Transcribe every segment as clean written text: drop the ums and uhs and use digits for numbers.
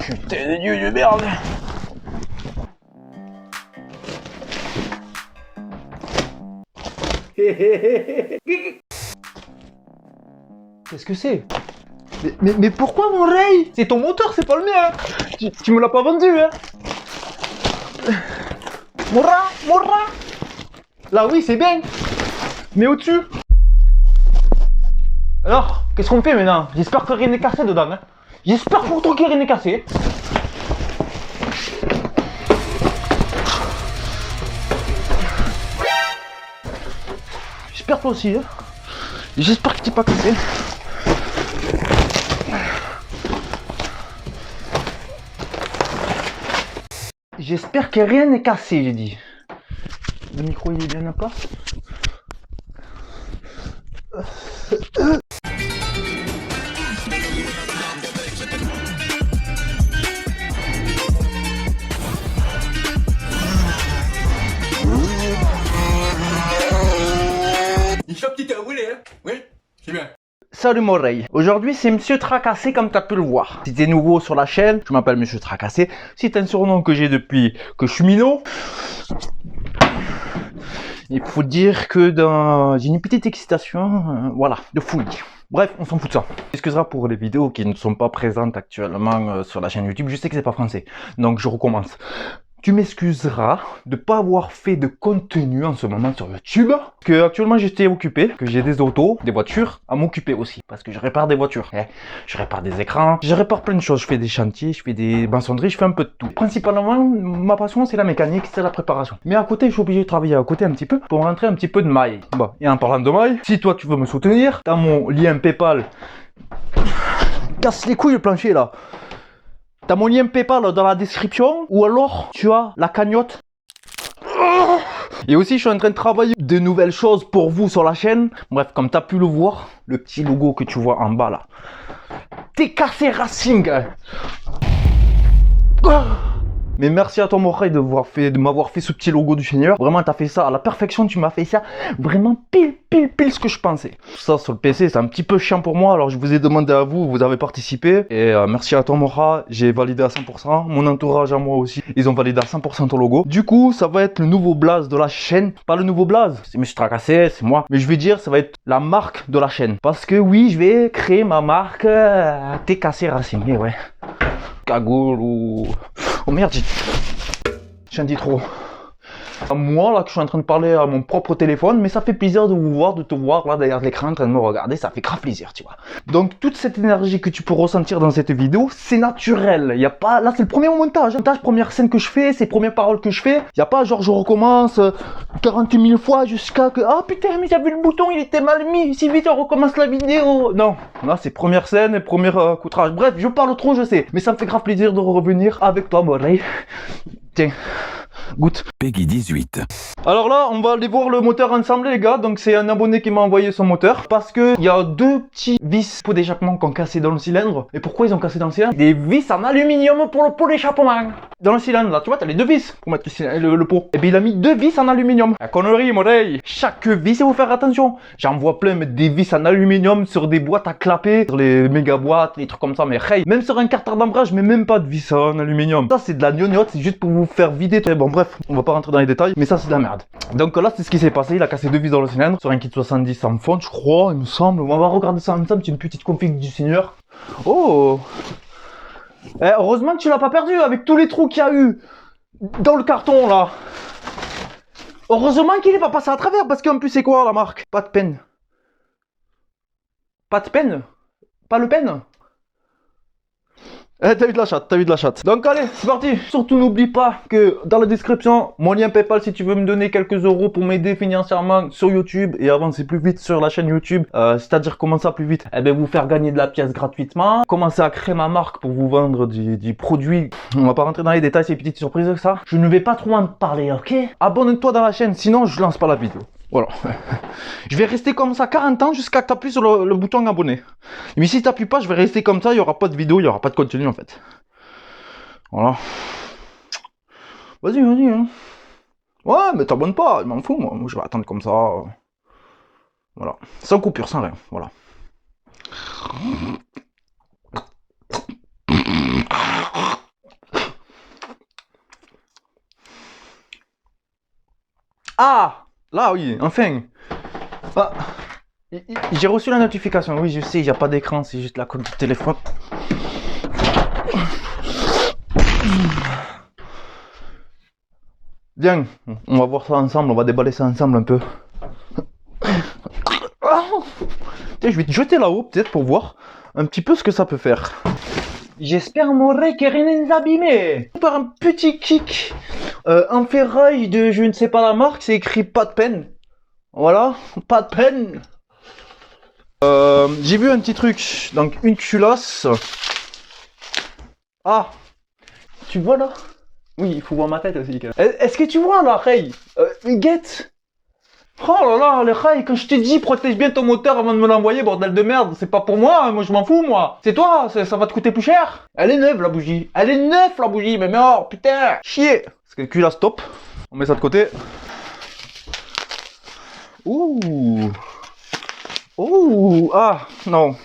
Putain de dieu de merde. Qu'est-ce que c'est? Mais pourquoi mon Ray? C'est ton moteur, c'est pas le mien. Tu me l'as pas vendu, hein? Mon rat. Là oui, c'est bien. Mais au-dessus. Alors, qu'est-ce qu'on fait maintenant? J'espère que rien n'est cassé dedans, hein? J'espère pour toi que rien n'est cassé. J'espère toi aussi, hein? J'espère que t'es pas cassé. J'espère que rien n'est cassé, j'ai dit. Le micro il est bien à place. Il chope qui t'a roulé, hein? Oui, c'est bien. Salut mon Ray. Aujourd'hui c'est Monsieur Tracassé comme tu as pu le voir. Si t'es nouveau sur la chaîne, je m'appelle Monsieur Tracassé. C'est un surnom que j'ai depuis que je suis minot. Il faut dire que j'ai une petite excitation, voilà, de fouille. Bref, on s'en fout de ça. Excusera pour les vidéos qui ne sont pas présentes actuellement sur la chaîne YouTube. Je sais que c'est pas français, donc je recommence. Tu m'excuseras de pas avoir fait de contenu en ce moment sur YouTube, que actuellement j'étais occupé, que j'ai des autos, des voitures à m'occuper aussi, parce que je répare des voitures, je répare des écrans, je répare plein de choses, je fais des chantiers, je fais des maçonneries, je fais un peu de tout. Principalement, ma passion c'est la mécanique, c'est la préparation. Mais à côté, je suis obligé de travailler à côté un petit peu pour me rentrer un petit peu de maille. Bon, et en parlant de maille, si toi tu veux me soutenir, t'as mon lien PayPal. Casse les couilles le plancher là. T'as mon lien PayPal dans la description, ou alors tu as la cagnotte. Et aussi je suis en train de travailler de nouvelles choses pour vous sur la chaîne. Bref, comme tu as pu le voir, le petit logo que tu vois en bas là. TKC Racing. Mais merci à toi Moray de m'avoir fait ce petit logo du Seigneur. Vraiment t'as fait ça à la perfection, tu m'as fait ça vraiment pile ce que je pensais. Ça sur le PC c'est un petit peu chiant pour moi, alors je vous ai demandé à vous, vous avez participé. Et merci à toi Moray, j'ai validé à 100%. Mon entourage à moi aussi, ils ont validé à 100% ton logo. Du coup ça va être le nouveau blaze de la chaîne. Pas le nouveau blaze, c'est Monsieur Tracassé, c'est moi. Mais je vais dire ça va être la marque de la chaîne. Parce que oui, je vais créer ma marque TKC Racing, et ouais. Cagoule ou... Oh merde, j'en dis trop. Moi là que je suis en train de parler à mon propre téléphone, mais ça fait plaisir de vous voir, de te voir là derrière l'écran en train de me regarder, ça fait grave plaisir, tu vois. Donc toute cette énergie que tu peux ressentir dans cette vidéo, c'est naturel. Y a pas, là c'est le premier montage, première scène que je fais, c'est les premières paroles que je fais. Y a pas genre je recommence 40 000 fois jusqu'à que ah putain mais j'avais le bouton, il était mal mis, si vite on recommence la vidéo. Non, là c'est première scène et premier coutrage. Bref, je parle trop, je sais, mais ça me fait grave plaisir de revenir avec toi, Moray. Tiens. Goûte. Peggy 18. Alors là, on va aller voir le moteur ensemble les gars. Donc c'est un abonné qui m'a envoyé son moteur. Parce que il y a deux petits vis pots d'échappement qui ont cassé dans le cylindre. Et pourquoi ils ont cassé dans le cylindre? Des vis en aluminium pour le pot d'échappement. Dans le cylindre là, tu vois, t'as les deux vis pour mettre le pot. Et bien il a mis deux vis en aluminium. La connerie, mon oreille. Chaque vis, il faut faire attention. J'en vois plein mettre des vis en aluminium sur des boîtes à clapper, sur les méga boîtes, les trucs comme ça. Mais hey, même sur un carter d'embrayage, mais même pas de vis en aluminium. Ça c'est de la gnognotte, c'est juste pour vous faire vider. Bon bref, on va pas rentrer dans les détails, mais ça c'est de la merde. Donc là c'est ce qui s'est passé, il a cassé deux vis dans le cylindre, sur un kit 70 en fonte je crois, il me semble. On va regarder ça ensemble, c'est une petite config du Seigneur. Oh heureusement que tu l'as pas perdu avec tous les trous qu'il y a eu dans le carton là. Heureusement qu'il est pas passé à travers, parce qu'en plus c'est quoi la marque? Pas de peine. Pas de peine? Pas le peine? T'as eu de la chatte, t'as eu de la chatte. Donc allez, c'est parti. Surtout n'oublie pas que dans la description, mon lien PayPal si tu veux me donner quelques euros pour m'aider financièrement sur YouTube et avancer plus vite sur la chaîne YouTube. C'est-à-dire comment ça plus vite? Eh bien vous faire gagner de la pièce gratuitement, commencer à créer ma marque pour vous vendre des produits. On va pas rentrer dans les détails, c'est une petite surprise que ça. Je ne vais pas trop en parler, ok? Abonne-toi dans la chaîne, sinon je lance pas la vidéo. Voilà. Je vais rester comme ça 40 ans jusqu'à que tu appuies sur le bouton abonné. Mais si tu n'appuies pas, je vais rester comme ça, il n'y aura pas de vidéo, il n'y aura pas de contenu en fait. Voilà. Vas-y, vas-y. Hein. Ouais, mais t'abonnes pas, je m'en fous moi. Moi je vais attendre comme ça. Voilà. Sans coupure, sans rien. Voilà. Là, oui, enfin. Ah, j'ai reçu la notification. Oui, je sais, il n'y a pas d'écran, c'est juste la coque du téléphone. Viens, on va voir ça ensemble, on va déballer ça ensemble un peu. Tiens, je vais te jeter là-haut, peut-être, pour voir un petit peu ce que ça peut faire. J'espère mon rey que rien n'est abîmé. Par un petit kick en ferraille de je ne sais pas la marque, c'est écrit pas de peine. Voilà, pas de peine. J'ai vu un petit truc, donc une culasse. Ah, tu vois là? Oui, il faut voir ma tête aussi. Est-ce que tu vois là, Ray? Guette. Oh là là, le Ray, quand je t'ai dit protège bien ton moteur avant de me l'envoyer, bordel de merde, c'est pas pour moi, moi je m'en fous moi. C'est toi, ça va te coûter plus cher. Elle est neuve la bougie. Elle est neuve la bougie, mais mort, putain. Chier. Parce que le culasse top. On met ça de côté. Ouh. Ouh. Ah, non.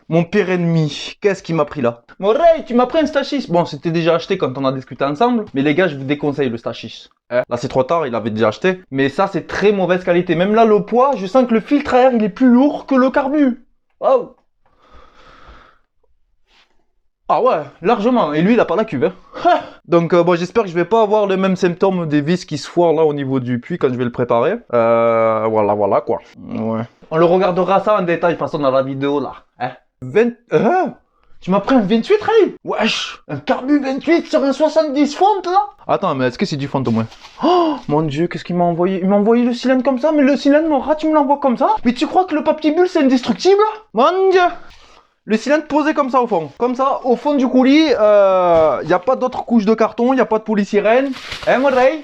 Mon pire ennemi, qu'est-ce qui m'a pris là? Mon Ray, tu m'as pris un Stachis. Bon, c'était déjà acheté quand on a discuté ensemble. Mais les gars, je vous déconseille le Stachis. Là, c'est trop tard, il avait déjà acheté. Mais ça, c'est très mauvaise qualité. Même là, le poids, je sens que le filtre à air, il est plus lourd que le carbu. Waouh. Ah ouais, largement. Et lui, il a pas la cuve. Hein. Donc, bon, j'espère que je vais pas avoir les mêmes symptômes des vis qui se foirent là au niveau du puits quand je vais le préparer. Voilà, quoi. Ouais. On le regardera ça en détail, de toute façon, dans la vidéo, là. Hein. Tu m'as pris un 28, Ray? Wesh, un carbu 28 sur un 70 fonte, là? Attends, mais est-ce que c'est du fonte au moins? Oh, mon dieu, qu'est-ce qu'il m'a envoyé? Il m'a envoyé le cylindre comme ça, mais le cylindre, mon rat, tu me l'envoies comme ça? Mais tu crois que le papier bulle, c'est indestructible? Mon dieu! Le cylindre posé comme ça au fond. Comme ça, au fond du coulis, y a pas d'autres couches de carton, y a pas de polysirène. Hein, mon Ray?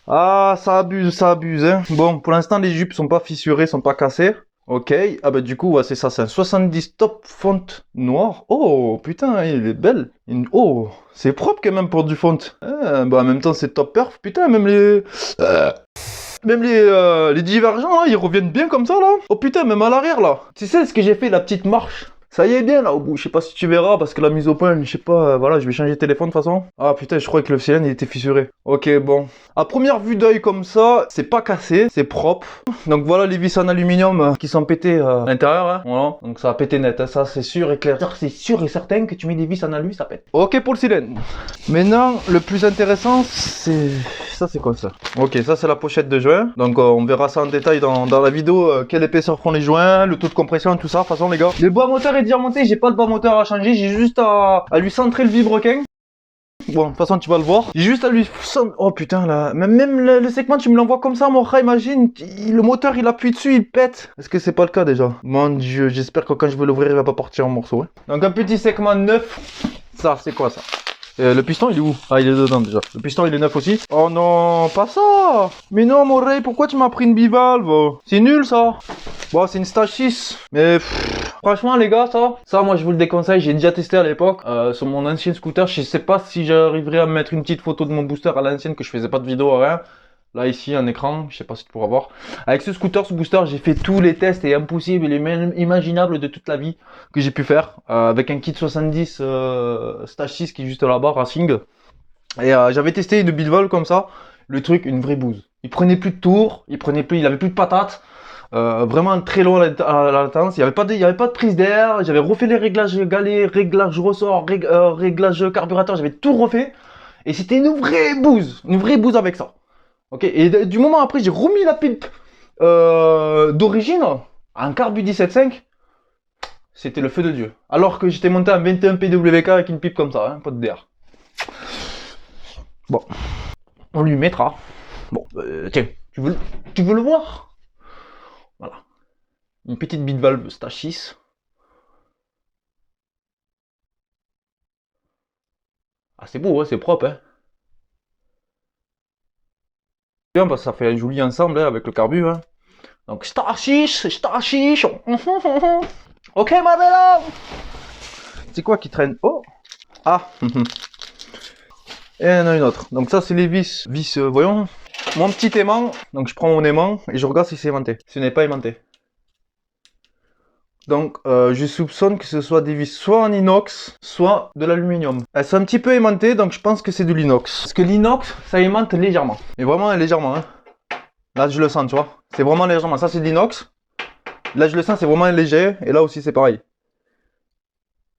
Ah, ça abuse, hein. Bon, pour l'instant, les jupes sont pas fissurées, sont pas cassées. Ok, ah bah du coup, ouais, c'est ça, c'est un 70 top fonte noir. Oh, putain, il est belle. Oh, c'est propre quand même pour du fonte. Bah en même temps, c'est top perf. Putain, même les... Même les divergents, là, ils reviennent bien comme ça, là. Oh putain, même à l'arrière, là. Tu sais ce que j'ai fait, la petite marche? Ça y est bien, là, au bout. Je sais pas si tu verras, parce que la mise au point, je sais pas, voilà, je vais changer de téléphone, de toute façon. Ah putain, je croyais que le cylindre, il était fissuré. Ok, bon. À première vue d'œil comme ça, c'est pas cassé, c'est propre. Donc voilà les vis en aluminium qui sont pétées à l'intérieur, hein. Voilà. Donc ça a pété net, hein. Ça c'est sûr et clair. C'est sûr et certain que tu mets des vis en alu, ça pète. Ok pour le cylindre. Maintenant, le plus intéressant, c'est... Ça c'est quoi ça? Ok, ça c'est la pochette de joint. Donc on verra ça en détail dans la vidéo, quelle épaisseur font les joints, le taux de compression, tout ça. De toute façon les gars, le bas moteur est déjà monté, j'ai pas de bas moteur à changer, j'ai juste à lui centrer le vilebrequin. Bon, de toute façon, tu vas le voir. J'ai juste à lui... Oh putain, là. Même le segment, tu me l'envoies comme ça, mon rat, imagine. Le moteur, il appuie dessus, il pète. Est-ce que c'est pas le cas déjà? Mon dieu, j'espère que quand je vais l'ouvrir, il va pas partir en morceaux. Hein. Donc, un petit segment neuf. Ça, c'est quoi ça? Le piston, il est où? Ah, il est dedans déjà. Le piston, il est neuf aussi. Oh non, pas ça! Mais non, mon Ray, pourquoi tu m'as pris une bivalve? C'est nul, ça. Bon, c'est une stage 6. Mais franchement, les gars, ça, moi, je vous le déconseille. J'ai déjà testé à l'époque sur mon ancien scooter. Je sais pas si j'arriverai à mettre une petite photo de mon booster à l'ancienne, que je faisais pas de vidéo à rien. Là, ici, un écran, je sais pas si tu pourras voir. Avec ce scooter, ce booster, j'ai fait tous les tests et impossibles et même imaginables de toute la vie que j'ai pu faire. Avec un kit 70 stage 6 qui est juste là-bas, Racing. Et j'avais testé une bilvol comme ça. Le truc, une vraie bouse. Il prenait plus de tours, il avait plus de patates. Vraiment très long à la latence. Il n'y avait pas de prise d'air. J'avais refait les réglages galets, réglages ressort, réglages carburateur. J'avais tout refait. Et c'était une vraie bouse avec ça. Ok, et du moment après, j'ai remis la pipe d'origine en carbu 17.5. C'était le feu de Dieu. Alors que j'étais monté à 21 PWK avec une pipe comme ça, hein, pas de DR. Bon, on lui mettra. Bon, tiens, tu veux le voir? Voilà. Une petite bite valve stage 6. Ah, c'est beau, hein, c'est propre, hein. Bien, parce que ça fait un joli ensemble hein, avec le carbu. Hein. Donc, stage 6. Ok, ma belle. C'est quoi qui traîne? Oh. Ah. Et il y en a une autre. Donc ça, c'est les vis. Voyons. Mon petit aimant. Donc je prends mon aimant et je regarde si c'est aimanté. Ce n'est pas aimanté. Donc je soupçonne que ce soit des vis soit en inox, soit de l'aluminium. Elles sont un petit peu aimantées, donc je pense que c'est de l'inox. Parce que l'inox, ça aimante légèrement. Mais vraiment légèrement. Hein. Là, je le sens, tu vois. C'est vraiment légèrement. Ça, c'est de l'inox. Là, je le sens, c'est vraiment léger. Et là aussi, c'est pareil.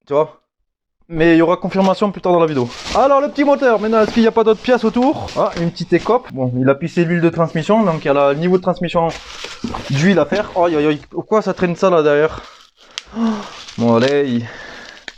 Tu vois. Mais il y aura confirmation plus tard dans la vidéo. Alors, le petit moteur. Maintenant, est-ce qu'il n'y a pas d'autres pièces autour? Ah, une petite écope. Bon, il a pissé l'huile de transmission. Donc, il y a le niveau de transmission d'huile à faire. Aïe, aïe, aïe. Pourquoi ça traîne ça là derrière? Bon, allez.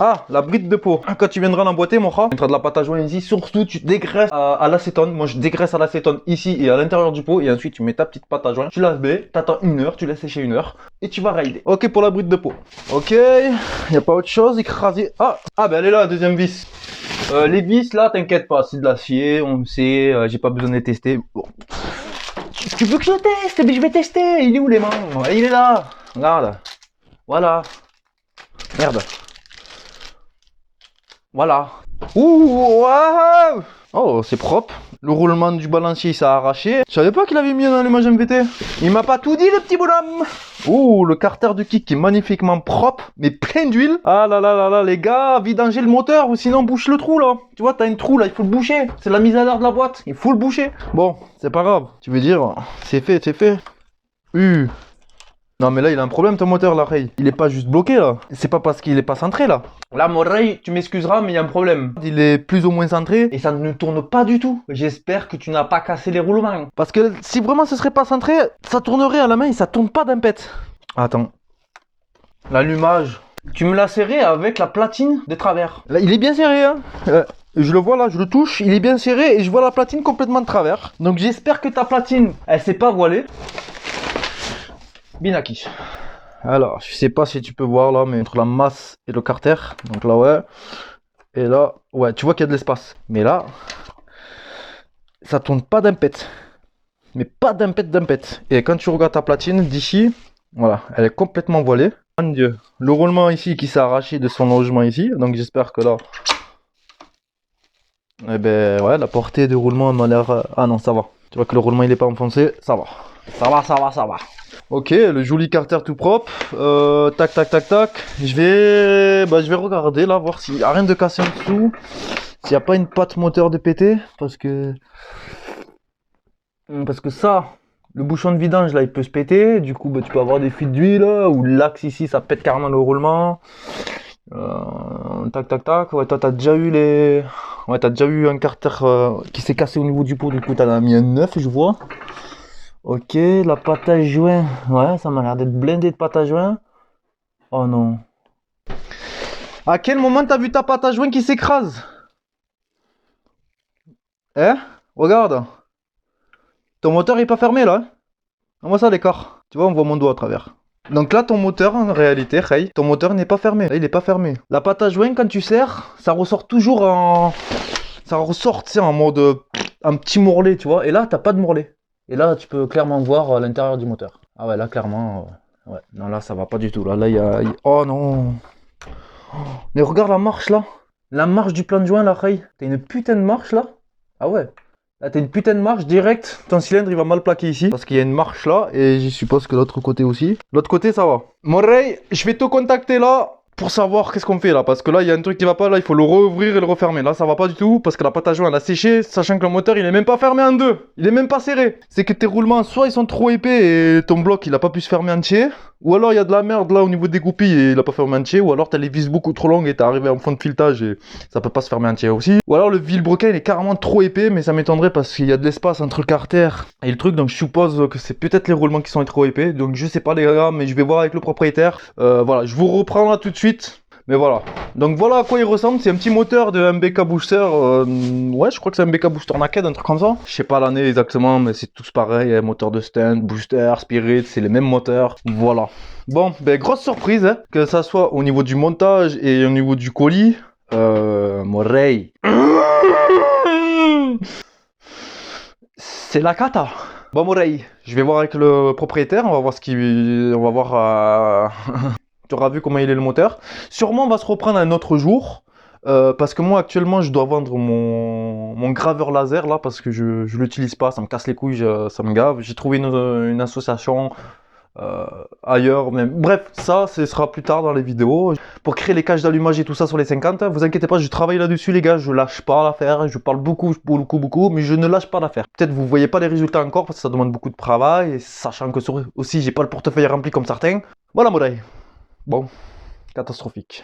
Ah, la bride de peau. Quand tu viendras l'emboîter, mon rat, tu mettras de la pâte à joint ici. Surtout, tu dégraisses à l'acétone. Moi, je dégraisse à l'acétone ici et à l'intérieur du pot. Et ensuite, tu mets ta petite pâte à joint. Tu la mets, t'attends 1 heure, tu laisses sécher 1 heure. Et tu vas rider. Ok pour la bride de peau. Ok, y a pas autre chose. Écraser. Ah, ben elle est là, la deuxième vis. Les vis, là, t'inquiète pas. C'est de l'acier, on le sait. J'ai pas besoin de les tester. Bon. Tu veux que je teste? Mais je vais tester. Il est où les mains? Il est là. Regarde. Voilà. Merde. Voilà. Ouh, waouh. Oh, c'est propre. Le roulement du balancier, ça a arraché. Je savais pas qu'il avait mis un allumage MVT. Il m'a pas tout dit, le petit bonhomme. Ouh, le carter de kick qui est magnifiquement propre, mais plein d'huile. Ah là là là là, les gars, vidanger le moteur ou sinon bouche le trou là. Tu vois, t'as un trou là, il faut le boucher. C'est la mise à l'heure de la boîte, il faut le boucher. Bon, c'est pas grave. Tu veux dire, c'est fait, c'est fait. Non mais là il a un problème ton moteur là, Ray. Il est pas juste bloqué là. C'est pas parce qu'il est pas centré là. Là mon Ray, tu m'excuseras mais il y a un problème. Il est plus ou moins centré et ça ne tourne pas du tout. J'espère que tu n'as pas cassé les roulements. Parce que si vraiment ce serait pas centré, ça tournerait à la main et ça tourne pas d'impète. Attends. L'allumage. Tu me l'as serré avec la platine de travers. Là il est bien serré hein. Je le vois là, je le touche, il est bien serré et je vois la platine complètement de travers. Donc j'espère que ta platine, elle s'est pas voilée. Binaki. Alors, je sais pas si tu peux voir là, mais entre la masse et le carter, donc là ouais, et là, ouais, tu vois qu'il y a de l'espace. Mais là, ça tourne pas d'impète. Mais pas d'impète. Et quand tu regardes ta platine d'ici, voilà, elle est complètement voilée. Mon Dieu, le roulement ici qui s'est arraché de son logement ici, donc j'espère que là, eh ben ouais, la portée de roulement m'a l'air... Ah non, ça va. Tu vois que le roulement il est pas enfoncé, ça va. Ça va. Ok, le joli carter tout propre. Tac, tac, tac, tac. Je vais regarder là, voir s'il n'y a rien de cassé en dessous. S'il n'y a pas une patte moteur de pété. Parce que ça, le bouchon de vidange là, il peut se péter. Du coup, tu peux avoir des fuites d'huile. Ou l'axe ici, ça pète carrément le roulement. Tac, tac, tac. Ouais, toi, t'as déjà eu t'as déjà eu un carter qui s'est cassé au niveau du pot. Du coup, t'en as mis un neuf, je vois. Ok, la pâte à joint. Ouais, ça m'a l'air d'être blindé de pâte à joint. Oh non. À quel moment t'as vu ta pâte à joint qui s'écrase? Hein? Regarde. Ton moteur est pas fermé là. On voit ça l'écart. Tu vois, on voit mon doigt à travers. Donc là, ton moteur, en réalité, Ray, ton moteur n'est pas fermé. Là, il est pas fermé. La pâte à joint, quand tu serres, ça ressort toujours en... Ça ressort, tu sais, en mode... un petit mourlet, tu vois. Et là, t'as pas de mourlet. Et là, tu peux clairement voir l'intérieur du moteur. Ah ouais, là, clairement... ouais, non, là, ça va pas du tout. Là, il y a... Oh non. Mais regarde la marche, là. La marche du plan de joint, là, Ray. T'as une putain de marche, là. Ah ouais. Là, t'as une putain de marche direct. Ton cylindre, il va mal plaquer ici. Parce qu'il y a une marche là. Et je suppose que l'autre côté aussi. L'autre côté, ça va. Mon Ray, je vais te contacter là. Pour savoir qu'est-ce qu'on fait là, parce que là il y a un truc qui va pas, là il faut le rouvrir et le refermer. Là ça va pas du tout parce que la pâte à joint elle a séché, sachant que le moteur il est même pas fermé en deux, il est même pas serré. C'est que tes roulements soit ils sont trop épais et ton bloc il a pas pu se fermer entier, ou alors il y a de la merde là au niveau des goupilles et il a pas fermé entier, ou alors t'as les vis beaucoup trop longues et t'es arrivé en fond de filetage et ça peut pas se fermer entier aussi. Ou alors le vilebrequin il est carrément trop épais, mais ça m'étonnerait parce qu'il y a de l'espace entre le carter et le truc, donc je suppose que c'est peut-être les roulements qui sont trop épais, donc je sais pas les gars, mais je vais voir avec le propriétaire. Voilà, je vous reprends là tout de suite. Mais voilà, donc voilà à quoi il ressemble, c'est un petit moteur de MBK Booster, ouais je crois que c'est MBK Booster Naked, un truc comme ça. Je sais pas l'année exactement, mais c'est tous pareil, hein, moteur de stand, booster, spirit, c'est les mêmes moteurs, voilà. Bon, ben grosse surprise, hein, que ça soit au niveau du montage et au niveau du colis, mon Ray. C'est la cata. Bon mon Ray, je vais voir avec le propriétaire, on va voir on va voir... Tu auras vu comment il est le moteur. Sûrement on va se reprendre un autre jour. Parce que moi actuellement je dois vendre mon graveur laser là. Parce que je l'utilise pas, ça me casse les couilles, ça me gave. J'ai trouvé une association ailleurs même. Bref, ça, ce sera plus tard dans les vidéos. Pour créer les cages d'allumage et tout ça sur les 50, vous inquiétez pas, je travaille là-dessus les gars, je lâche pas l'affaire, je parle beaucoup, mais je ne lâche pas l'affaire. Peut-être vous voyez pas les résultats encore parce que ça demande beaucoup de travail, et sachant que aussi j'ai pas le portefeuille rempli comme certains. Voilà Moulay. Bon, catastrophique.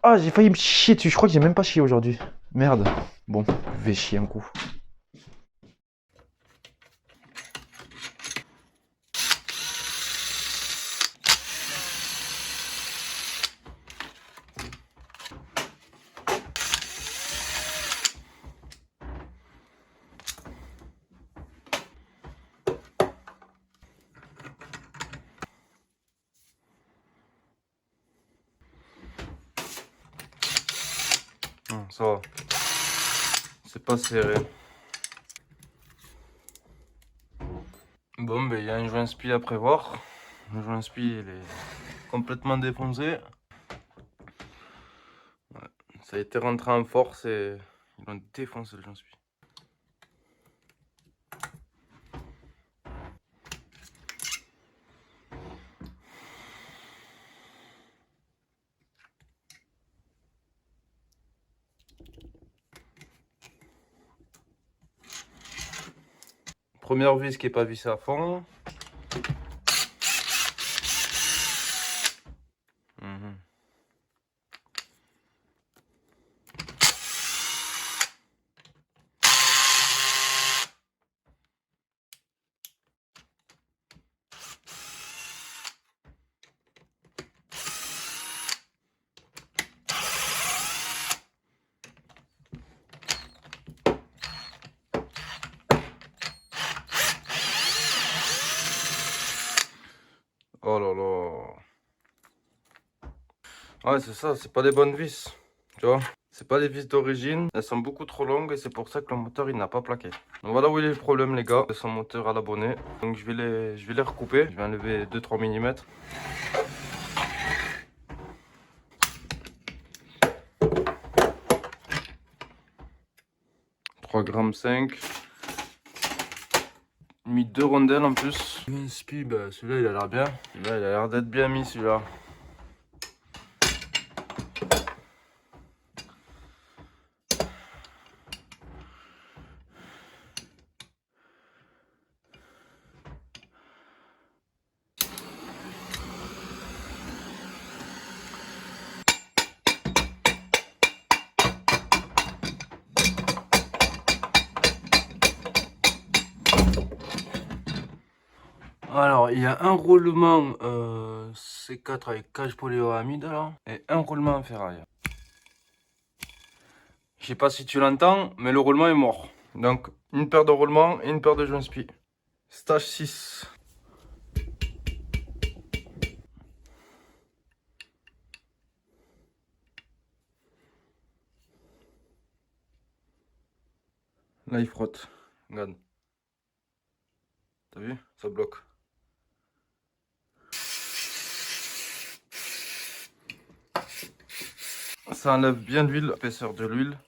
Ah, j'ai failli me chier dessus, je crois que j'ai même pas chié aujourd'hui. Merde. Bon, je vais chier un coup. Ça va. C'est pas serré. Bon, ben il y a un joint spi à prévoir. Le joint spi il est complètement défoncé. Ouais. Ça a été rentré en force et ils ont défoncé le joint spi. Première vis qui est pas vissée à fond. Oh là là. Ouais, c'est ça, c'est pas des bonnes vis. Tu vois? C'est pas des vis d'origine. Elles sont beaucoup trop longues et c'est pour ça que le moteur il n'a pas plaqué. Donc voilà où il est le problème les gars. Son moteur à l'abonné. Donc je vais les recouper. Je vais enlever 2-3 mm. 3,5 g. Mis 2 rondelles en plus. Un spi, bah, celui-là il a l'air bien. Celui-là il a l'air d'être bien mis celui-là. Alors, il y a un roulement C4 avec cage polyamide là, et un roulement en ferraille. Je sais pas si tu l'entends, mais le roulement est mort. Donc, une paire de roulements et une paire de joints spi. Stage 6. Là, il frotte. Regarde. T'as vu? Ça bloque. Ça enlève bien l'huile, l'épaisseur de l'huile.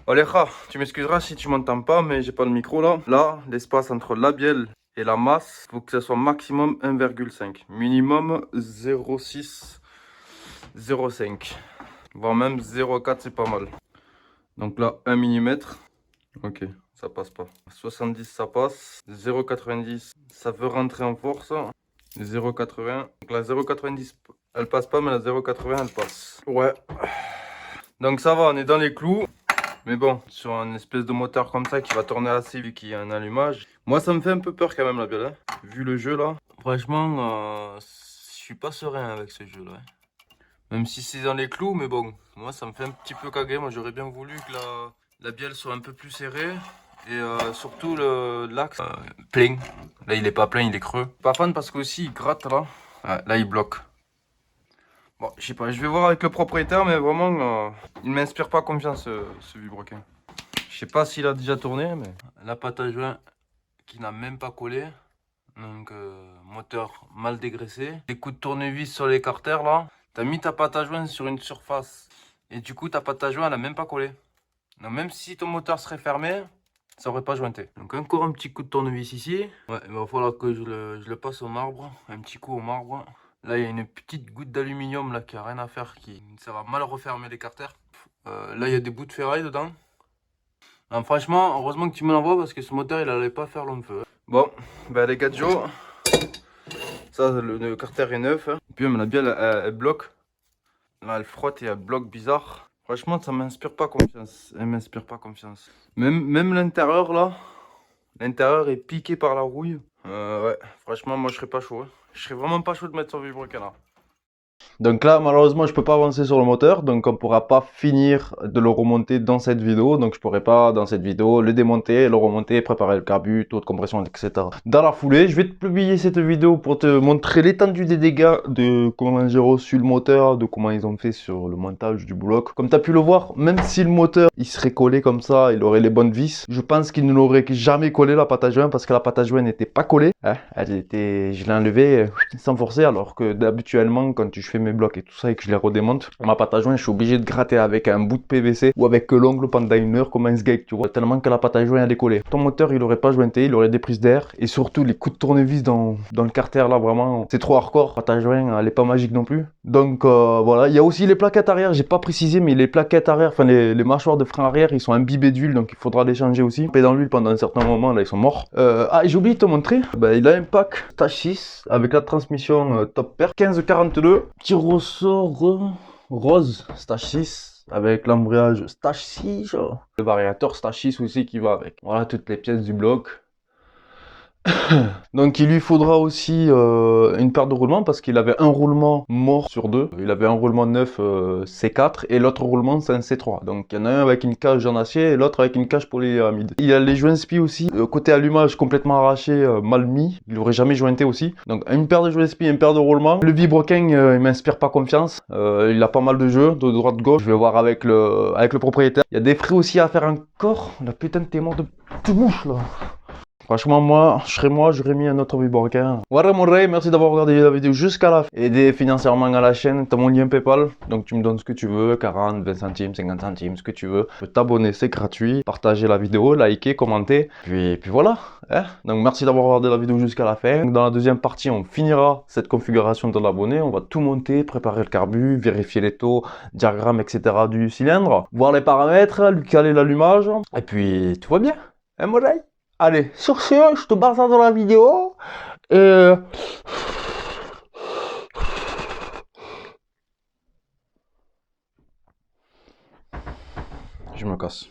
Olécha, tu m'excuseras si tu m'entends pas, mais j'ai pas le micro là. Là, l'espace entre la bielle et la masse, il faut que ça soit maximum 1,5. Minimum 0,6, 0,5. Voire même 0,4, c'est pas mal. Donc là, 1 mm. Ok, ça passe pas. 70, ça passe. 0,90, ça veut rentrer en force. 0,80. Donc la 0,90, elle passe pas, mais la 0,80, elle passe. Ouais. Donc ça va, on est dans les clous. Mais bon, sur un espèce de moteur comme ça qui va tourner assez vite, qui a un allumage. Moi, ça me fait un peu peur quand même, la bielle. Hein. Vu le jeu là. Franchement, je suis pas serein avec ce jeu là. Même si c'est dans les clous, mais bon, moi ça me fait un petit peu caguer. Moi j'aurais bien voulu que la bielle soit un peu plus serrée. Et surtout l'axe plein. Là il est pas plein, il est creux. Pas fan parce qu'aussi il gratte là. Ouais, là il bloque. Bon, je sais pas, je vais voir avec le propriétaire, mais vraiment, il m'inspire pas confiance ce vilebrequin. Je sais pas s'il a déjà tourné, mais la pâte à joint qui n'a même pas collé. Donc moteur mal dégraissé. Les coups de tournevis sur l'écarteur là. T'as mis ta pâte à joint sur une surface et du coup ta pâte à joint elle a même pas collé. Donc même si ton moteur serait fermé, ça aurait pas jointé. Donc encore un petit coup de tournevis ici. Ouais, il va falloir que je le passe au marbre. Un petit coup au marbre. Là, il y a une petite goutte d'aluminium là qui a rien à faire. Ça va mal refermer l'écarter. Là, il y a des bouts de ferraille dedans. Non, franchement, heureusement que tu me l'envoies parce que ce moteur, il allait pas faire long feu. Bon, ben les gars de Joe, ça, le carter est neuf. Hein. Et puis même la bielle, elle bloque. Là, elle frotte et elle bloque bizarre. Franchement, ça m'inspire pas confiance. Elle m'inspire pas confiance. Même l'intérieur là, l'intérieur est piqué par la rouille. Ouais, franchement, moi je serais pas chaud. Hein. Je serais vraiment pas chaud de mettre sur vibrocanard. Donc là, malheureusement, je peux pas avancer sur le moteur, donc on pourra pas finir de le remonter dans cette vidéo. Donc je pourrais pas, dans cette vidéo, le démonter, le remonter, préparer le carbu, taux de compression, etc. Dans la foulée, je vais te publier cette vidéo pour te montrer l'étendue des dégâts de comment j'ai reçu le moteur, de comment ils ont fait sur le montage du bloc. Comme tu as pu le voir, même si le moteur, il serait collé comme ça, il aurait les bonnes vis, je pense qu'il ne l'aurait jamais collé la pâte à joint parce que la pâte à joint n'était pas collée. Hein, je l'ai enlevée sans forcer, alors que d'habituellement, quand je fais mes blocs et tout ça et que je les redémonte, ma pâte à joint, je suis obligé de gratter avec un bout de PVC ou avec l'ongle pendant une heure comme un sgeg, tu vois, tellement que la pâte à joint elle est collée. Ton moteur, il aurait pas jointé, il aurait des prises d'air et surtout les coups de tournevis dans le carter là, vraiment, c'est trop hardcore. La pâte à joint, elle est pas magique non plus. Donc voilà, il y a aussi les plaquettes arrière, j'ai pas précisé, mais les plaquettes arrière, enfin les mâchoires de frein arrière, ils sont imbibés d'huile, donc il faudra les changer aussi. Et dans l'huile pendant un certain moment, là, ils sont morts. Ah, j'ai oublié de te montrer, il a un pack Stage 6 avec la transmission Top Pair 1542, petit ressort rose Stage 6 avec l'embrayage Stage 6, le variateur Stage 6 aussi qui va avec. Voilà toutes les pièces du bloc. Donc il lui faudra aussi une paire de roulements parce qu'il avait un roulement mort sur deux. Il avait un roulement neuf C4 et l'autre roulement c'est un C3. Donc il y en a un avec une cage en acier et l'autre avec une cage polyamide. Il a les joints spi aussi, côté allumage complètement arraché, mal mis. Il aurait jamais jointé aussi. Donc une paire de joints spi, une paire de roulements. Le vibroking il m'inspire pas confiance. Il a pas mal de jeux de droite gauche. Je vais voir avec le propriétaire. Il y a des frais aussi à faire encore. La putain de témoin de mouche là. Franchement, moi, j'aurais mis un autre vibroquin. Voilà mon Ray, merci d'avoir regardé la vidéo jusqu'à la fin. Aider financièrement à la chaîne, t'as mon lien Paypal. Donc tu me donnes ce que tu veux, 40, 20 centimes, 50 centimes, ce que tu veux. Tu peux t'abonner, c'est gratuit. Partager la vidéo, liker, commenter. Puis voilà. Hein. Donc merci d'avoir regardé la vidéo jusqu'à la fin. Donc, dans la deuxième partie, on finira cette configuration de l'abonné. On va tout monter, préparer le carbu, vérifier les taux, diagrammes, etc. du cylindre. Voir les paramètres, lui caler l'allumage. Et puis tout va bien. Hein mon Ray? Allez, sur ce, je te barre ça dans la vidéo. Et... je me casse.